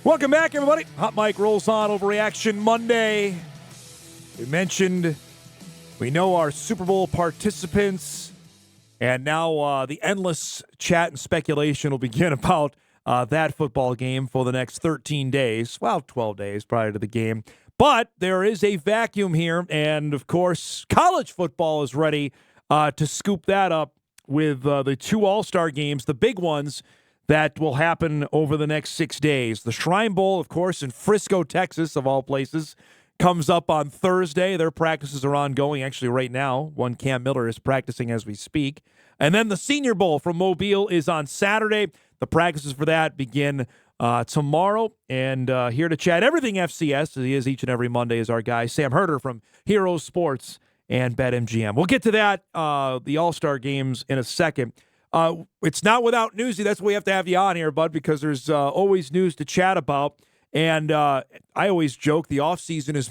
Welcome back, everybody. Hot Mike rolls on Overreaction Monday. We mentioned we know our Super Bowl participants, and now the endless chat and speculation will begin about that football game for the next 13 days. Well, 12 days prior to the game. But there is a vacuum here, and of course, college football is ready to scoop that up with the two All-Star games, the big ones that will happen over the next 6 days. The Shrine Bowl, of course, in Frisco, Texas, of all places, comes up on Thursday. Their practices are ongoing actually right now. One Cam Miller is practicing as we speak. And then the Senior Bowl from Mobile is on Saturday. The practices for that begin tomorrow. And here to chat everything FCS, as he is each and every Monday, is our guy, Sam Herder from Heroes Sports and BetMGM. We'll get to that, the All-Star games, in a second. It's not without newsy. That's why we have to have you on here, bud, because there's always news to chat about. And I always joke the offseason is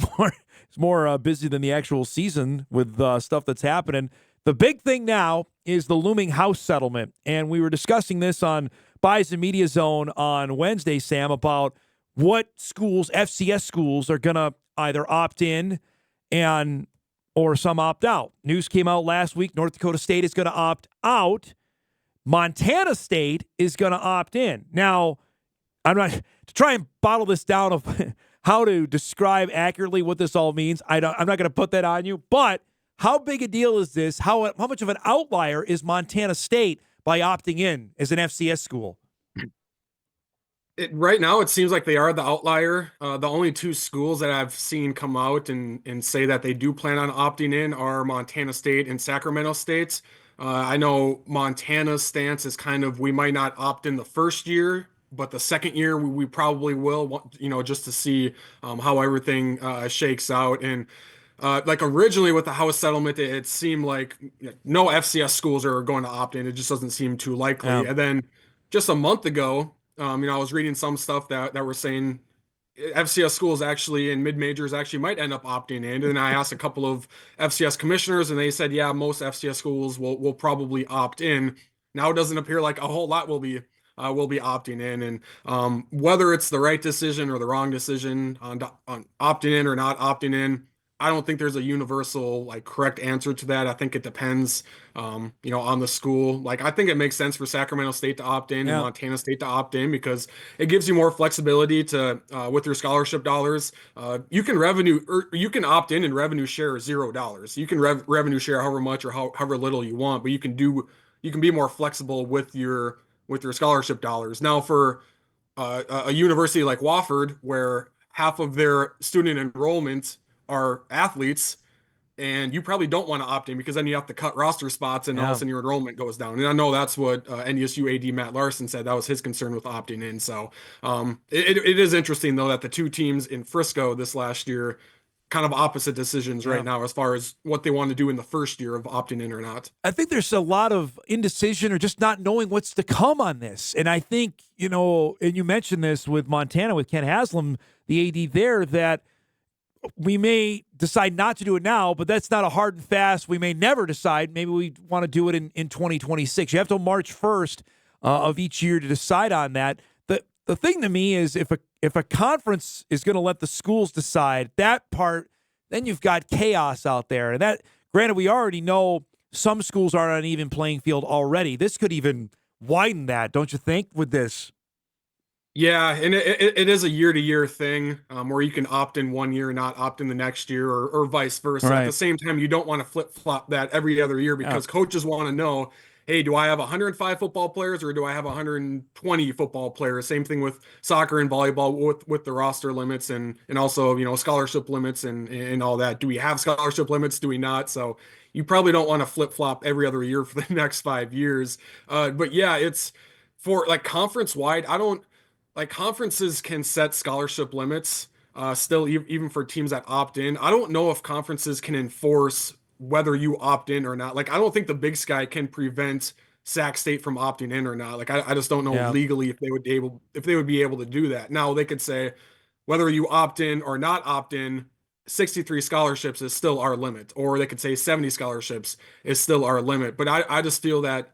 more busy than the actual season with stuff that's happening. The big thing now is the looming House settlement. And we were discussing this on Buys and Media Zone on Wednesday, Sam, about what schools, FCS schools, are going to either opt in or some opt out. News came out last week. North Dakota State is going to opt out. Montana State is going to opt in. Now, I'm not to try and bottle this down of how to describe accurately what this all means. I'm not going to put that on you. But how big a deal is this? How much of an outlier is Montana State by opting in as an FCS school? Right now, it seems like they are the outlier. The only two schools that I've seen come out and say that they do plan on opting in are Montana State and Sacramento State. I know Montana's stance is kind of we might not opt in the first year, but the second year we probably will, just to see how everything shakes out. And like originally with the House settlement, it seemed like no FCS schools are going to opt in. It just doesn't seem too likely. Yeah. And then just a month ago, I was reading some stuff that were saying FCS schools actually and mid majors actually might end up opting in. And I asked a couple of FCS commissioners, and they said, yeah, most FCS schools will probably opt in. Now it doesn't appear like a whole lot will be opting in, and whether it's the right decision or the wrong decision on opting in or not opting in, I don't think there's a universal like correct answer to that. I think it depends, on the school. Like I think it makes sense for Sacramento State to opt in and Montana State to opt in because it gives you more flexibility to with your scholarship dollars. You can opt in and revenue share $0. You can revenue share however much or however little you want, but you can be more flexible with your scholarship dollars. Now for a university like Wofford, where half of their student enrollment are athletes, and you probably don't want to opt in because then you have to cut roster spots and all of a sudden your enrollment goes down. And I know that's what NDSU AD Matt Larson said. That was his concern with opting in. So it is interesting, though, that the two teams in Frisco this last year kind of opposite decisions right now as far as what they want to do in the first year of opting in or not. I think there's a lot of indecision or just not knowing what's to come on this. And I think, and you mentioned this with Montana, with Ken Haslam, the AD there, that we may decide not to do it now, but that's not a hard and fast. We may never decide. Maybe we want to do it in 2026. You have till March 1st of each year to decide on that. The thing to me is if a conference is going to let the schools decide that part, then you've got chaos out there. And that, granted, we already know some schools are on an even playing field already. This could even widen that, don't you think, with this? Yeah, and it is a year-to-year thing where you can opt in one year and not opt in the next year or vice versa. Right. At the same time, you don't want to flip-flop that every other year because coaches want to know, hey, do I have 105 football players or do I have 120 football players? Same thing with soccer and volleyball with the roster limits and also, scholarship limits and all that. Do we have scholarship limits? Do we not? So you probably don't want to flip-flop every other year for the next 5 years. But yeah, it's for like conference-wide, conferences can set scholarship limits still even for teams that opt in. I don't know if conferences can enforce whether you opt in or not. Like I don't think the Big Sky can prevent Sac State from opting in or not. Like I just don't know legally if they would be able to do that. Now they could say whether you opt in or not opt in, 63 scholarships is still our limit, or they could say 70 scholarships is still our limit. But I just feel that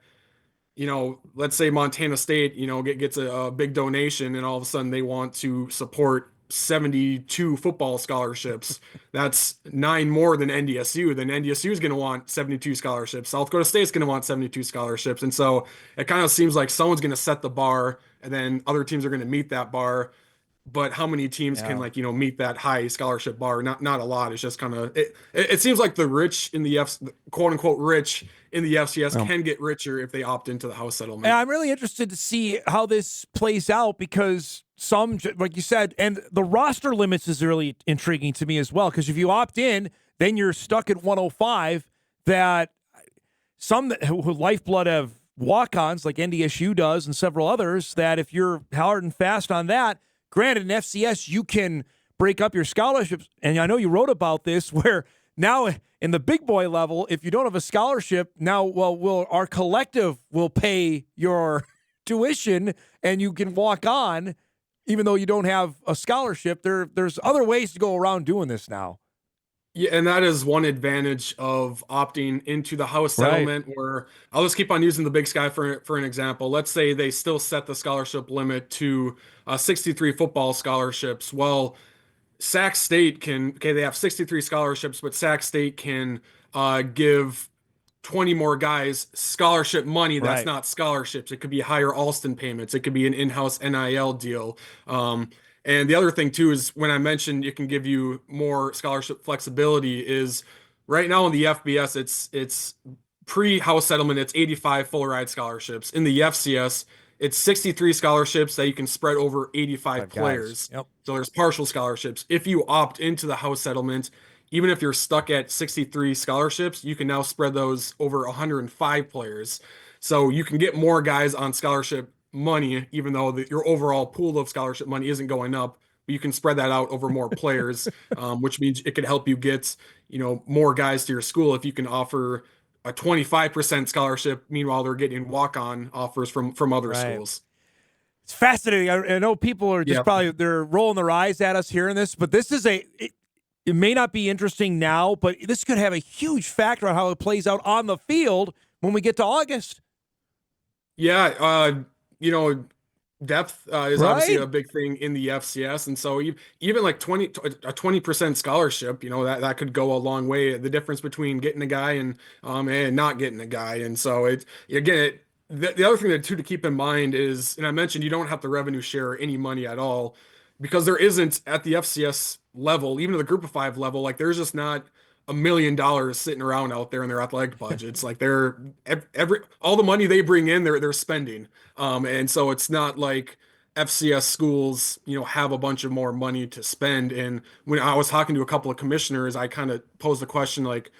let's say Montana State, gets a big donation, and all of a sudden they want to support 72 football scholarships. That's nine more than NDSU. Then NDSU is going to want 72 scholarships. South Dakota State's going to want 72 scholarships. And so it kind of seems like someone's going to set the bar, and then other teams are going to meet that bar. But how many teams can, Yeah. meet that high scholarship bar? Not a lot. It's just kind of it seems like the rich in the quote unquote rich in the FCS Well, can get richer if they opt into the house and settlement. I'm really interested to see how this plays out because some, like you said, and the roster limits is really intriguing to me as well. Because if you opt in, then you're stuck at 105. That some who lifeblood have walk-ons like NDSU does and several others, that if you're hard and fast on that, granted in FCS you can break up your scholarships, and I know you wrote about this where now in the big boy level, if you don't have a scholarship, now our collective will pay your tuition and you can walk on even though you don't have a scholarship. There's other ways to go around doing this now. Yeah, and that is one advantage of opting into the house Right. settlement, where I'll just keep on using the Big Sky for an example. Let's say they still set the scholarship limit to 63 football scholarships. Well, Sac State okay, they have 63 scholarships, but Sac State can give 20 more guys scholarship money that's Right. not scholarships. It could be higher Alston payments. It could be an in-house NIL deal. And the other thing too is when I mentioned it can give you more scholarship flexibility is right now in the FBS, it's pre-house settlement, it's 85 full ride scholarships. In the FCS, it's 63 scholarships that you can spread over 85 Five guys. players. Yep. So there's partial scholarships. If you opt into the house settlement, even if you're stuck at 63 scholarships, you can now spread those over 105 players. So you can get more guys on scholarship money, even though your overall pool of scholarship money isn't going up. But you can spread that out over more players, which means it could help you get, more guys to your school if you can offer a 25% scholarship. Meanwhile, they're getting walk-on offers from other Right. schools. It's fascinating. I know people are just Yep. probably they're rolling their eyes at us hearing this, but this is it may not be interesting now, but this could have a huge factor on how it plays out on the field when we get to August. Yeah, depth is obviously Right. a big thing in the FCS, and so even like 20% scholarship, that could go a long way. The difference between getting a guy and not getting a guy, and so the other thing that too to keep in mind is, and I mentioned you don't have to revenue share any money at all because there isn't at the FCS level, even at the Group of Five level, like there's just not $1 million sitting around out there in their athletic budgets. Like they're every all the money they bring in, they're spending. And so it's not like FCS schools, have a bunch of more money to spend. And when I was talking to a couple of commissioners, I kind of posed the question like,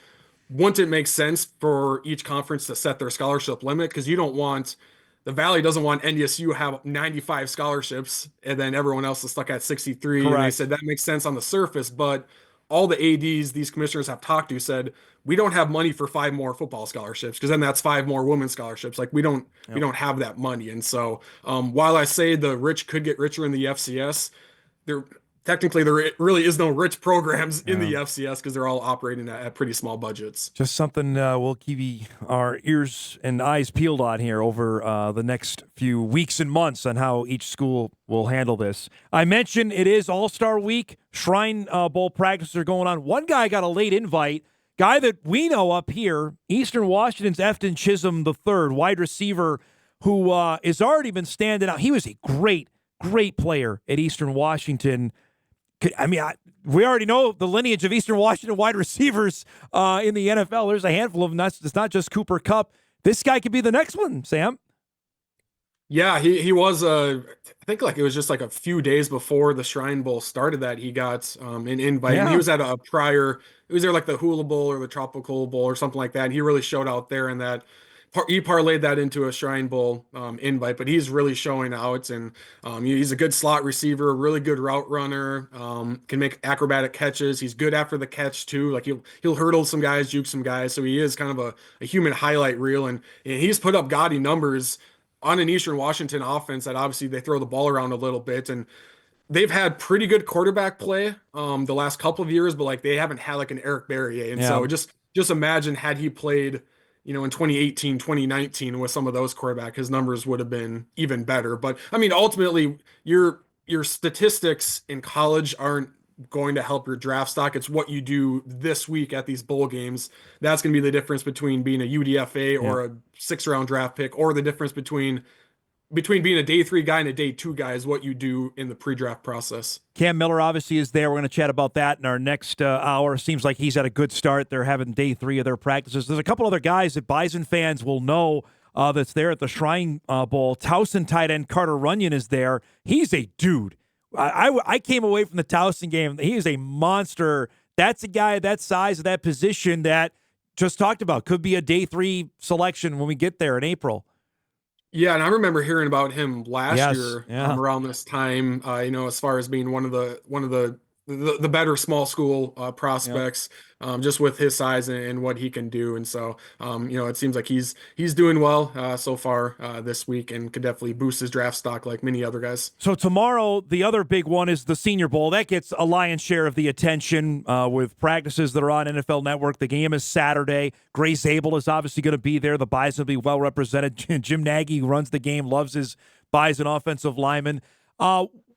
wouldn't it make sense for each conference to set their scholarship limit? Because you don't want the Valley doesn't want NDSU to have 95 scholarships and then everyone else is stuck at 63. And they Correct. said that makes sense on the surface, but all the ADs these commissioners have talked to said we don't have money for five more football scholarships because then that's five more women's scholarships. Like we Yep. don't have that money. And so while I say the rich could get richer in the FCS, there technically there really is no rich programs in the Yeah. FCS because they're all operating at pretty small budgets. Just something we'll keep our ears and eyes peeled on here over the next few weeks and months on how each school will handle this. I mentioned it is All-Star Week. Shrine Bowl practices are going on. One guy got a late invite, guy that we know up here, Eastern Washington's Efton Chisholm III, wide receiver who has already been standing out. He was a great player at Eastern Washington. We already know the lineage of Eastern Washington wide receivers in the NFL. There's a handful of them. It's not just Cooper Kupp. This guy could be the next one, Sam. Yeah, he was I think like it was just like a few days before the Shrine Bowl started that he got an invite. And he Yeah. was at a prior, it was there like the Hula Bowl or the Tropical Bowl or something like that. And he really showed out there, and that he parlayed that into a Shrine Bowl invite. But he's really showing out, and he's a good slot receiver, really good route runner, can make acrobatic catches. He's good after the catch too. Like he'll hurdle some guys, juke some guys. So he is kind of a human highlight reel, and he's put up gaudy numbers on an Eastern Washington offense that obviously they throw the ball around a little bit, and they've had pretty good quarterback play the last couple of years, but like they haven't had like an Eric Berrier. And Yeah. so just imagine had he played in 2018, 2019 with some of those quarterback, his numbers would have been even better. But I mean, ultimately, your statistics in college aren't going to help your draft stock. It's what you do this week at these bowl games. That's going to be the difference between being a UDFA Yeah. or a 6th round draft pick, or the difference between being a day 3 guy and a day 2 guy is what you do in the pre-draft process. Cam Miller obviously is there. We're going to chat about that in our next hour. Seems like he's had a good start. They're having day 3 of their practices. There's a couple other guys that Bison fans will know that's there at the Shrine Bowl. Towson tight end Carter Runyon is there. He's a dude. I came away from the Towson game. He is a monster. That's a guy that size of that position that just talked about. Could be a day 3 selection when we get there in April. Yeah, and I remember hearing about him last year Yeah. around this time. As far as being one of the better small school prospects, just with his size and what he can do. And so, it seems like he's doing well so far this week, and could definitely boost his draft stock like many other guys. So tomorrow, the other big one is the Senior Bowl. That gets a lion's share of the attention with practices that are on NFL Network. The game is Saturday. Gray Zabel is obviously going to be there. The Bison will be well represented. Jim Nagy, who runs the game, loves his Bison offensive lineman.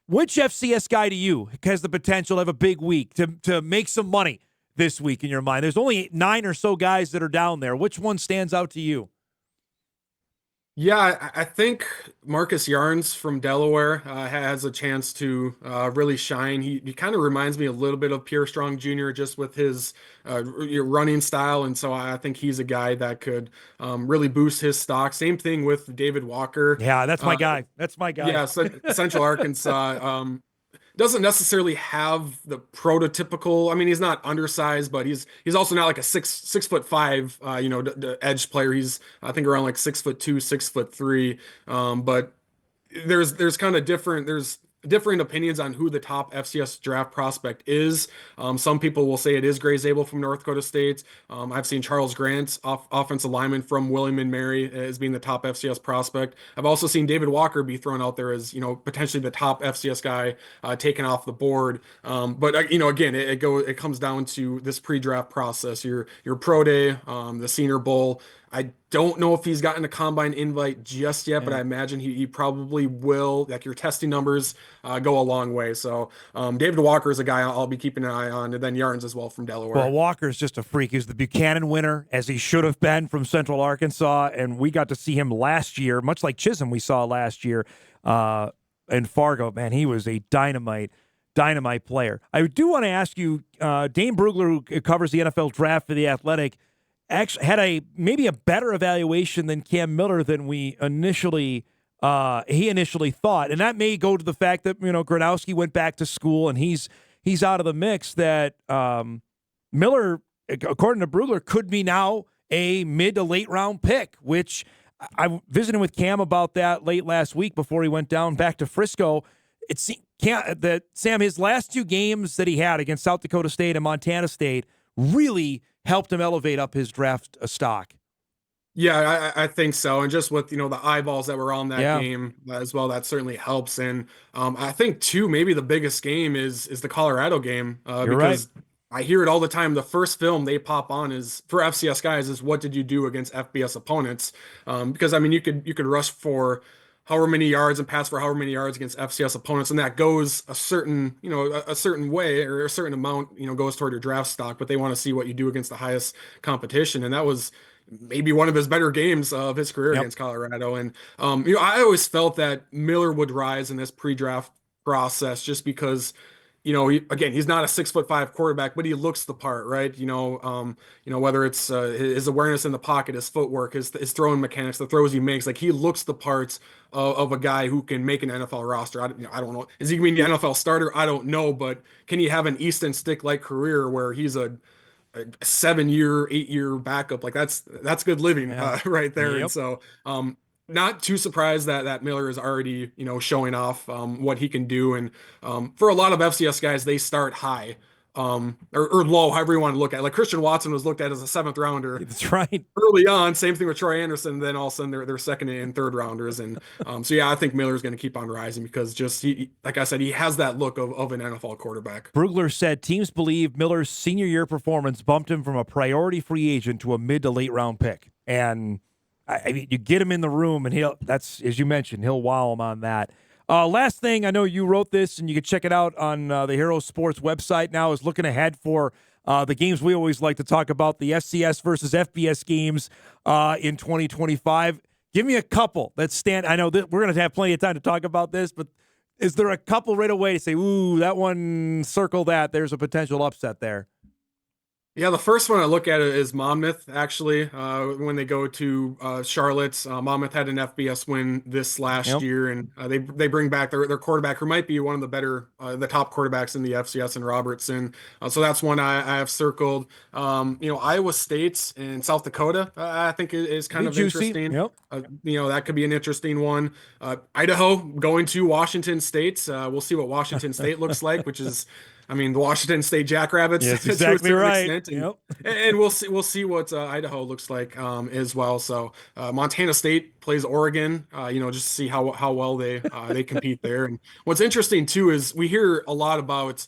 Which FCS guy to you has the potential to have a big week, to make some money this week in your mind? There's only 9 or so guys that are down there. Which one stands out to you? Yeah, I think Marcus Yarns from Delaware has a chance to really shine. He kind of reminds me a little bit of Pierre Strong Jr. just with his running style, and so I think he's a guy that could really boost his stock. Same thing with David Walker. Yeah, that's my guy. That's my guy. Yeah, Central Arkansas. Doesn't necessarily have the prototypical. I mean, he's not undersized, but he's also not like a 6'5", the edge player. He's, I think, around like 6'2", 6'3". But there's kind of there's differing opinions on who the top FCS draft prospect is. Some people will say it is Gray Zabel from North Dakota State. I've seen Charles Grant, offensive lineman from William and Mary, as being the top FCS prospect. I've also seen David Walker be thrown out there as potentially the top FCS guy taken off the board. But again, it comes down to this pre-draft process. Your pro day, the Senior Bowl. I don't know if he's gotten a combine invite just yet, but I imagine he probably will. Like, your testing numbers go a long way. So David Walker is a guy I'll be keeping an eye on, and then Yarns as well from Delaware. Well, Walker's just a freak. He's the Buchanan winner, as he should have been, from Central Arkansas, and we got to see him last year, much like Chisholm we saw last year in Fargo. Man, he was a dynamite player. I do want to ask you, Dane Brugler, who covers the NFL draft for The Athletic, actually had maybe a better evaluation than Cam Miller than he initially thought, and that may go to the fact that Gronowski went back to school and he's out of the mix. That Miller, according to Brugler, could be now a mid to late round pick, which I visited with Cam about that late last week before he went down back to Frisco. It seemed that Sam, his last 2 games that he had against South Dakota State and Montana State really helped him elevate up his draft stock. Yeah, I think so. And just with, the eyeballs that were on that game as well, that certainly helps. And I think, too, maybe the biggest game is the Colorado game, You're because right. I hear it all the time. The first film they pop on is for FCS guys is what did you do against FBS opponents? Because, I mean, you could rush for however many yards and pass for however many yards against FCS opponents, and that goes a certain way, or a certain amount goes toward your draft stock. But they want to see what you do against the highest competition, and that was maybe one of his better games of his career against Colorado. And I always felt that Miller would rise in this pre-draft process just because he's not a 6'5" quarterback, but he looks the part, right? Whether it's his awareness in the pocket, his footwork, his throwing mechanics, the throws he makes, like, he looks the parts of a guy who can make an NFL roster. I don't know. Is he going to be an NFL starter? I don't know, but can he have an Easton Stick-like career where he's a 7-year, 8-year backup? Like, that's good living right there. Yep. And so, not too surprised that Miller is already, showing off what he can do. And for a lot of FCS guys, they start high. or low, however you want to look at it. Like Christian Watson was looked at as a 7th rounder That's right. early on. Same thing with Troy Anderson. Then all of a sudden they're second and third rounders. And so yeah, I think Miller's going to keep on rising because just like I said, he has that look of an NFL quarterback. Brugler said teams believe Miller's senior year performance bumped him from a priority free agent to a mid to late round pick. And I mean, you get him in the room and that's, as you mentioned, he'll wow him on that. Last thing, I know you wrote this, and you can check it out on the Hero Sports website now, is looking ahead for the games we always like to talk about, the FCS versus FBS games in 2025. Give me a couple that stand. I know that we're going to have plenty of time to talk about this, but is there a couple right away to say, ooh, that one, circle that, there's a potential upset there? Yeah, the first one I look at is Monmouth, actually. When they go to Charlotte, Monmouth had an FBS win this last year, and they bring back their quarterback, who might be one of the better, the top quarterbacks in the FCS, in Robertson. So that's one I have circled. Iowa State and South Dakota, I think is kind of juicy. interesting. Yep. That could be an interesting one. Idaho going to Washington State. We'll see what Washington State looks like, which is, I mean, the Washington State Jackrabbits. Yes, exactly right. And we'll see what Idaho looks like as well. So Montana State plays Oregon. Just to see how well they compete there. And what's interesting too is we hear a lot about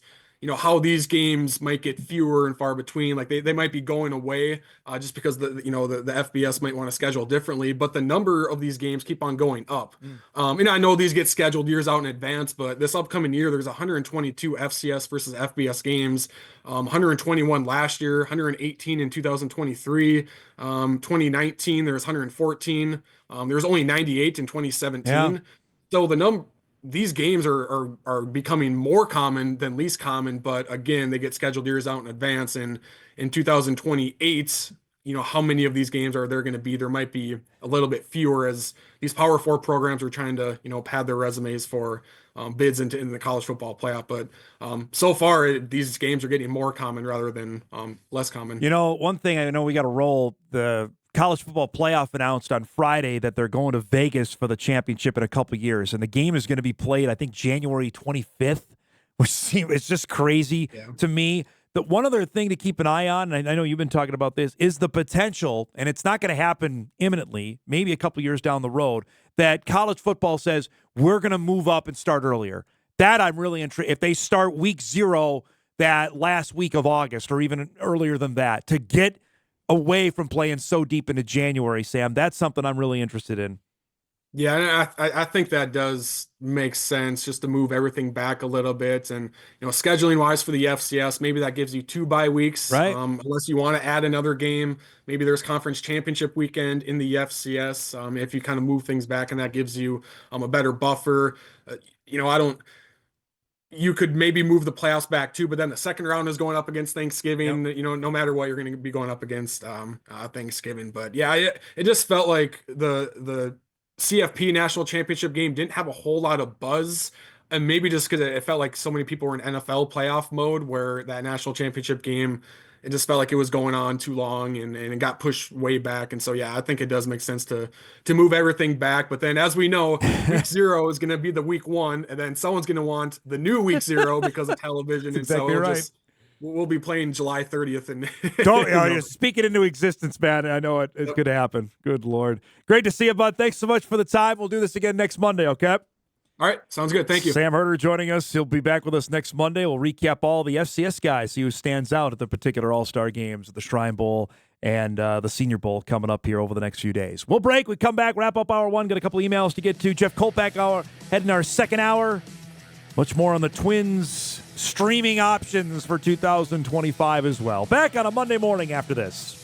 how these games might get fewer and far between. Like they might be going away just because the FBS might want to schedule differently, but the number of these games keep on going up. I know these get scheduled years out in advance, but this upcoming year, there's 122 FCS versus FBS games, 121 last year, 118 in 2023, 2019, there was 114. There was only 98 in 2017. Yeah. So these games are becoming more common than least common, but again, they get scheduled years out in advance. And in 2028, how many of these games are there going to be? There might be a little bit fewer, as these Power 4 programs are trying to, pad their resumes for bids into the college football playoff. But so far, these games are getting more common rather than less common. One thing I know we got to roll, the college football playoff announced on Friday that they're going to Vegas for the championship in a couple years, and the game is going to be played, I think, January 25th, which seems, it's just crazy to me. The one other thing to keep an eye on, and I know you've been talking about this, is the potential, and it's not going to happen imminently, maybe a couple years down the road, that college football says we're going to move up and start earlier. That I'm really interested. If they start week 0 that last week of August, or even earlier than that, to get away from playing so deep into January, Sam, that's something I'm really interested in. Yeah, I think that does make sense, just to move everything back a little bit. And, scheduling wise for the FCS, maybe that gives you 2 bye weeks, right? Unless you want to add another game. Maybe there's conference championship weekend in the FCS. If you kind of move things back, and that gives you a better buffer. You could maybe move the playoffs back too, but then the second round is going up against Thanksgiving. No matter what, you're going to be going up against Thanksgiving. But yeah, it just felt like the CFP national championship game didn't have a whole lot of buzz, and maybe just because it felt like so many people were in NFL playoff mode, where that national championship game, it just felt like it was going on too long, and it got pushed way back. And so, yeah, I think it does make sense to move everything back. But then, as we know, week 0 is going to be the week 1, and then someone's going to want the new week 0 because of television. And exactly so right. We'll be playing July 30th. And you're speaking into existence, man. I know it's going to happen. Good Lord. Great to see you, bud. Thanks so much for the time. We'll do this again next Monday, okay? All right. Sounds good. Thank you. Sam Herder joining us. He'll be back with us next Monday. We'll recap all the FCS guys, see who stands out at the particular All-Star games, the Shrine Bowl and the Senior Bowl coming up here over the next few days. We'll break. We come back, wrap up hour 1, got a couple emails to get to. Jeff Kolpak heading our second hour. Much more on the Twins streaming options for 2025 as well. Back on a Monday morning after this.